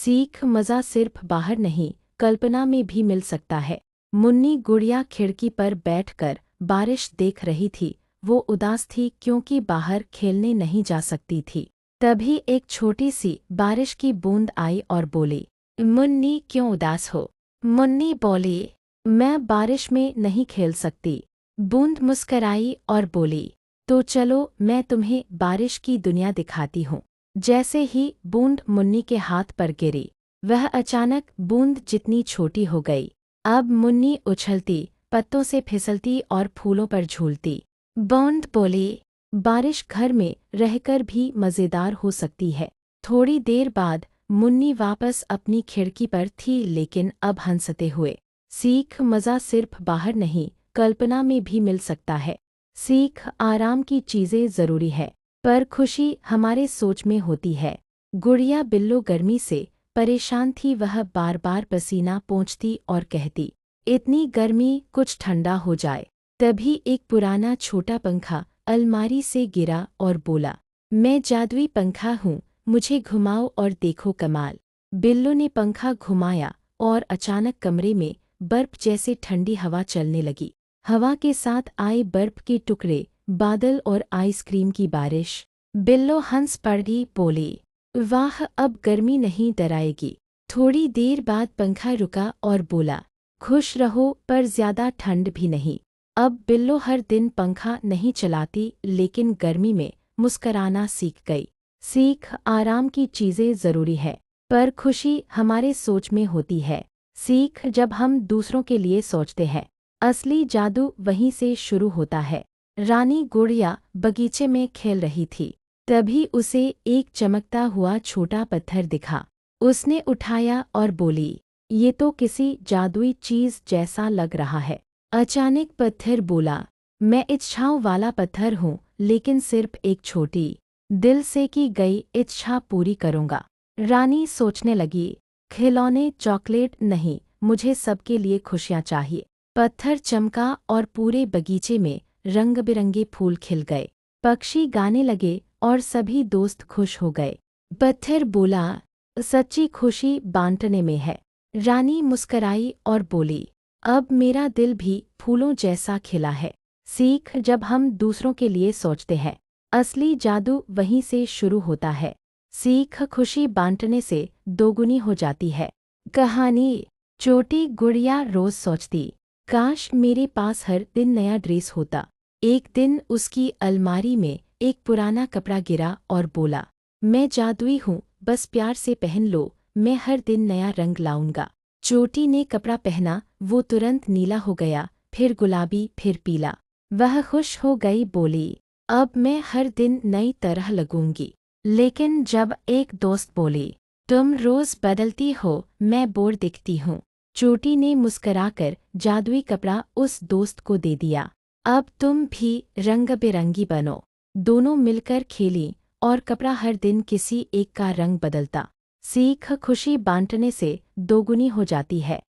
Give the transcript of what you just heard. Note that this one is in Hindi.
सीख मज़ा सिर्फ बाहर नहीं, कल्पना में भी मिल सकता है। मुन्नी गुड़िया खिड़की पर बैठकर बारिश देख रही थी। वो उदास थी क्योंकि बाहर खेलने नहीं जा सकती थी। तभी एक छोटी सी बारिश की बूंद आई और बोली, मुन्नी क्यों उदास हो? मुन्नी बोली, मैं बारिश में नहीं खेल सकती। बूंद मुस्कराई और बोली, तो चलो मैं तुम्हें बारिश की दुनिया दिखाती हूँ। जैसे ही बूंद मुन्नी के हाथ पर गिरी, वह अचानक बूंद जितनी छोटी हो गई। अब मुन्नी उछलती, पत्तों से फिसलती और फूलों पर झूलती। बूंद बोली, बारिश घर में रहकर भी मज़ेदार हो सकती है। थोड़ी देर बाद मुन्नी वापस अपनी खिड़की पर थी, लेकिन अब हंसते हुए। सीख मज़ा सिर्फ बाहर नहीं, कल्पना में भी मिल सकता है। सीख आराम की चीज़ें ज़रूरी है, पर खुशी हमारे सोच में होती है। गुड़िया बिल्लो गर्मी से परेशान थी। वह बार बार पसीना पोंछती और कहती, इतनी गर्मी, कुछ ठंडा हो जाए। तभी एक पुराना छोटा पंखा अलमारी से गिरा और बोला, मैं जादुई पंखा हूँ, मुझे घुमाओ और देखो कमाल। बिल्लो ने पंखा घुमाया और अचानक कमरे में बर्फ जैसे ठंडी हवा चलने लगी। हवा के साथ आए बर्फ के टुकड़े, बादल और आइसक्रीम की बारिश। बिल्लो हंस पड़ी, बोली, वाह, अब गर्मी नहीं डराएगी। थोड़ी देर बाद पंखा रुका और बोला, खुश रहो पर ज्यादा ठंड भी नहीं। अब बिल्लो हर दिन पंखा नहीं चलाती, लेकिन गर्मी में मुस्कराना सीख गई। सीख आराम की चीज़ें ज़रूरी है, पर खुशी हमारे सोच में होती है। सीख जब हम दूसरों के लिए सोचते हैं, असली जादू वहीं से शुरू होता है। रानी गुड़िया बगीचे में खेल रही थी। तभी उसे एक चमकता हुआ छोटा पत्थर दिखा। उसने उठाया और बोली, ये तो किसी जादुई चीज़ जैसा लग रहा है। अचानक पत्थर बोला, मैं इच्छाओं वाला पत्थर हूँ, लेकिन सिर्फ एक छोटी, दिल से की गई इच्छा पूरी करूँगा। रानी सोचने लगी, खिलौने, चॉकलेट नहीं, मुझे सबके लिए खुशियाँ चाहिए। पत्थर चमका और पूरे बगीचे में रंग बिरंगे फूल खिल गए। पक्षी गाने लगे और सभी दोस्त खुश हो गए। पत्थर बोला, सच्ची खुशी बांटने में है। रानी मुस्कराई और बोली, अब मेरा दिल भी फूलों जैसा खिला है। सीख जब हम दूसरों के लिए सोचते हैं, असली जादू वहीं से शुरू होता है। सीख खुशी बांटने से दोगुनी हो जाती है। कहानी। छोटी गुड़िया रोज सोचती, काश मेरे पास हर दिन नया ड्रेस होता। एक दिन उसकी अलमारी में एक पुराना कपड़ा गिरा और बोला, मैं जादुई हूँ, बस प्यार से पहन लो, मैं हर दिन नया रंग लाऊंगा। चोटी ने कपड़ा पहना, वो तुरंत नीला हो गया, फिर गुलाबी, फिर पीला। वह खुश हो गई, बोली, अब मैं हर दिन नई तरह लगूंगी। लेकिन जब एक दोस्त बोली, तुम रोज बदलती हो, मैं बोर दिखती हूँ। चोटी ने मुस्कराकर जादुई कपड़ा उस दोस्त को दे दिया। अब तुम भी रंग बिरंगी बनो। दोनों मिलकर खेलीं और कपड़ा हर दिन किसी एक का रंग बदलता। सीख खुशी बांटने से दोगुनी हो जाती है।